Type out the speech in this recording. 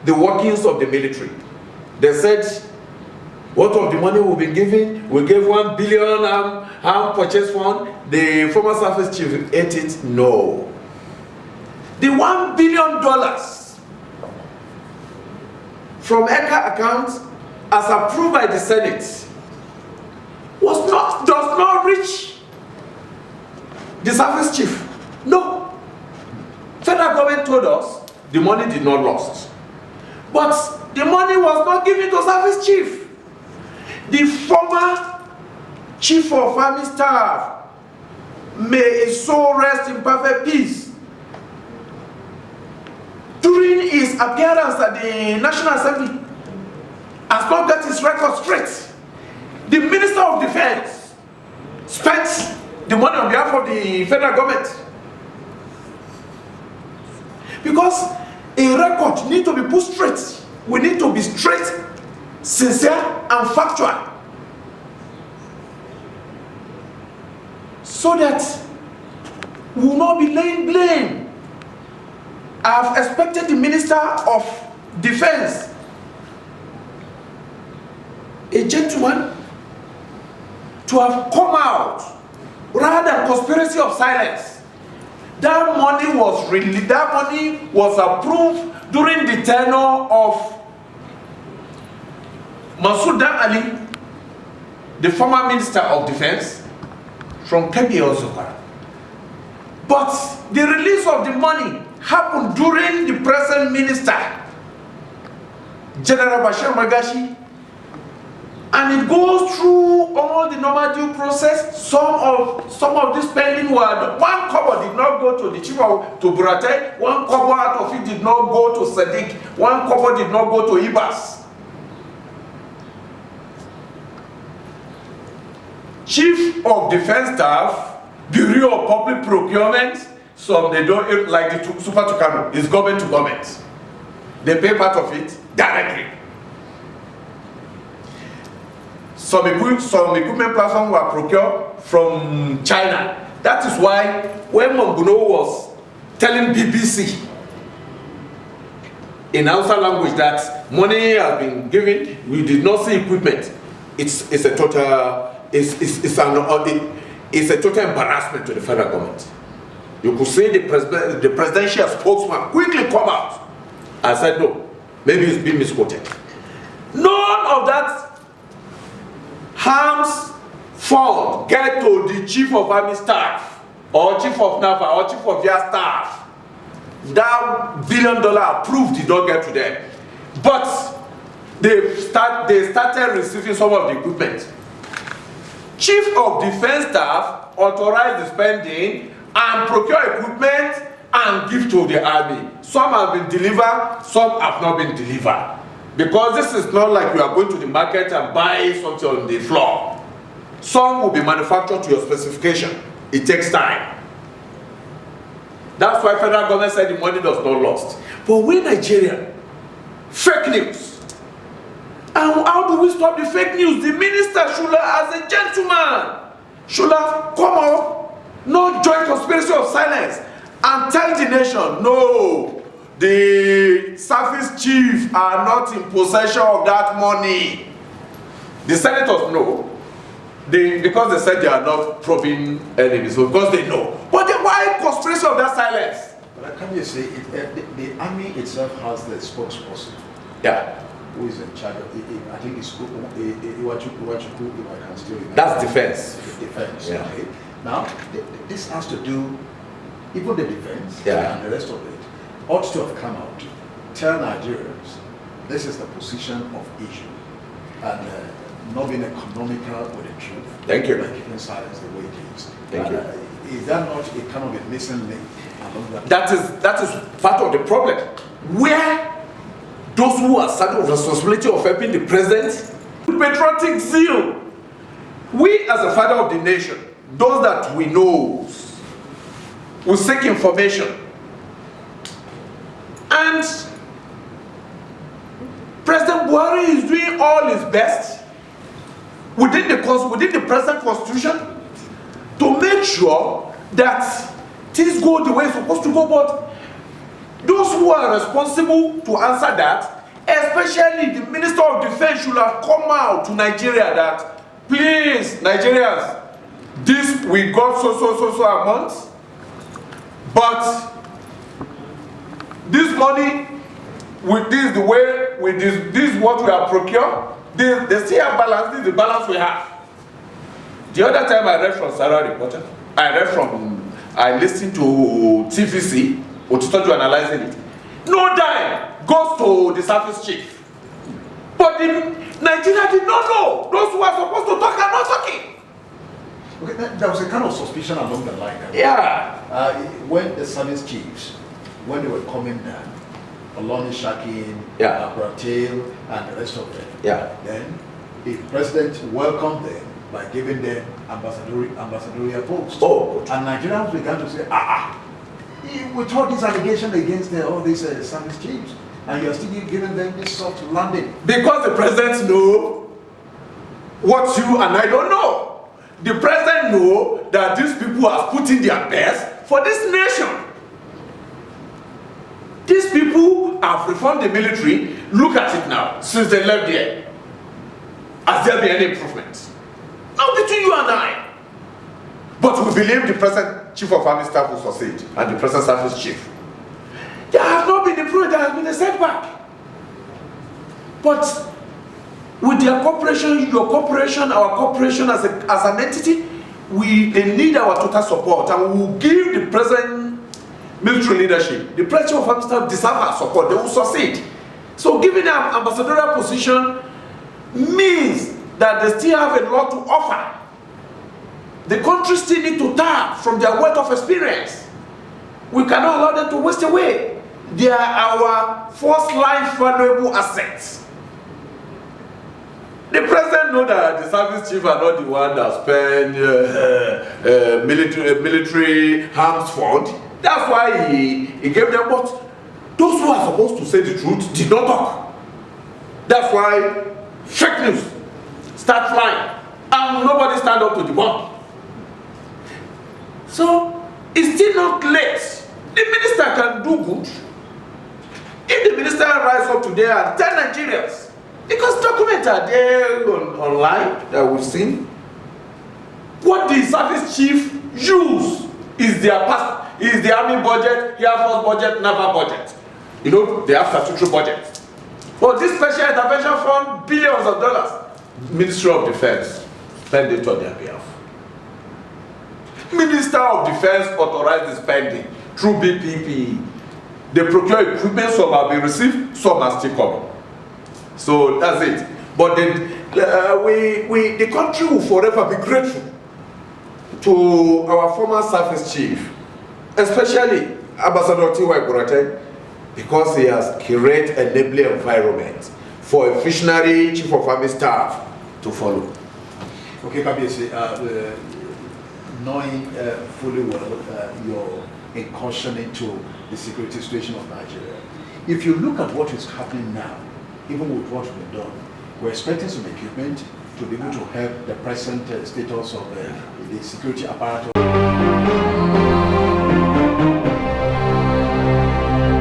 the workings of the military. They said, what of the money we've been giving? We gave 1 billion arm purchase fund. The former service chief ate it. No. The $1 billion from ECA account, as approved by the Senate, does not reach the service chief. No. Federal government told us the money did not lost. But the money was not given to service chief. The former chief of army staff, may his soul rest in perfect peace, during his appearance at the National Assembly, has not got his record straight. The Minister of Defense spent the money on behalf of the federal government. Because a record needs to be put straight. We need to be straight, sincere, and factual. So that we will not be laying blame. I have expected the Minister of Defense, a gentleman, to have come out rather than conspiracy of silence. That money was released, that money was approved during the tenure of Masuda Ali, the former Minister of Defense from Kebbi Ozokwa. But the release of the money happened during the present minister, General Bashir Magashi, and it goes through all the normal due process. Some of this spending were 1 kobo did not go to the chief of Burate, 1 kobo out of it did not go to Sadiq, 1 kobo did not go to Ibas. Chief of Defense Staff, Bureau of Public Procurement, some they don't like the Super Tucano, it's government to government. They pay part of it directly. Some equipment platforms were procured from China. That is why when Monguno was telling BBC in Hausa language that money has been given, we did not see equipment. It's a total embarrassment to the federal government. You could say the presidential spokesman quickly come out and said no, maybe it's been misquoted. None of that harms fund get to the chief of army staff or chief of naval or chief of their staff. That $1 billion approved did not get to them, but they started receiving some of the equipment. Chief of Defense Staff authorized the spending and procure equipment and give to the army. Some have been delivered, some have not been delivered. Because this is not like you are going to the market and buy something on the floor. Some will be manufactured to your specification. It takes time. That's why federal government said the money does not lost. But we Nigerian, fake news. And how do we stop the fake news? The minister should have, as a gentleman, should have come up, not join conspiracy of silence, and tell the nation, no, the service chief are not in possession of that money. The senators know, because they said they are not probing enemies, so because they know. But then why conspiracy of that silence? But can you say the army itself has the spokesperson? Yeah. Who is in charge of I think it's Iwachuku, if I can still remember. That's defense. Defense. Yeah. Okay. Now, this has to do, even the defense and the rest of it, ought to have come out, tell Nigerians, this is the position of issue, and not being economical with the truth. Thank you. Like keeping silence the way it is. Thank you. Is that not a kind of a missing link along that? That is part of the problem. Where those who are saddled with responsibility of helping the president, patriotic zeal, we as a father of the nation, those that we know, will seek information. And President Buhari is doing all his best within the present constitution to make sure that things go the way it's supposed to go. But those who are responsible to answer that, Especially the Minister of Defense should have come out to Nigeria that, please, Nigerians, this we got so amount, but this money, with this the way, with this is what we have procured, they still have balance, this is the balance we have. The other time I read from Sarah Reporter, I listened to TVC, Otitoju analyzing it. No dime goes to the service chief. But Nigeria did not know. Those who are supposed to talk are not talking. Okay, there was a kind of suspicion along the line. Yeah. When the service chiefs, when they were coming down, Oloni Shakin, Bratil, and the rest of them, then the president welcomed them by giving them ambassadorial posts. Oh, and Nigerians began to say, with all these allegations against all these service chiefs, and you're still giving them this soft landing. Because the president knows what you and I don't know. The president knows that these people are putting their best for this nation. These people have reformed the military. Look at it now, since they left there. Has there been any improvement? Not between you and I. But we believe the present chief of army staff will succeed, and the present service chief. There has not been improvement, there has been a setback. But with their cooperation, your cooperation, our cooperation as an entity, they need our total support, and we will give the present military leadership, the present chief of army staff deserve our support, they will succeed. So giving them ambassadorial position means that they still have a lot to offer. The country still need to tap from their wealth of experience. We cannot allow them to waste away. They are our first line valuable assets. The president knows that the service chief are not the one that spend military arms fund. That's why he gave them, but those who are supposed to say the truth did not talk. That's why fake news start flying and nobody stand up to the bomb. So it's still not late. The minister can do good. If the minister rise up today and tell Nigerians, because documents are there online that we've seen, what the service chief use is the army budget, air force budget, naval budget. You know, they have statutory budget. But this special intervention fund, billions of dollars, Ministry of Defense spend it on their behalf. Minister of Defense authorized the spending through BPP. They procure equipment, some have been received, some are still coming. So that's it. But the country will forever be grateful to our former service chief, especially Ambassador T.Y. Buratai, because he has created an enabling environment for a visionary chief of army staff to follow. Okay, Kabiyesi, knowing fully well your incursion into the security situation of Nigeria, if you look at what is happening now, even with what's been done, we're expecting some equipment to be able to help the present status of the security apparatus.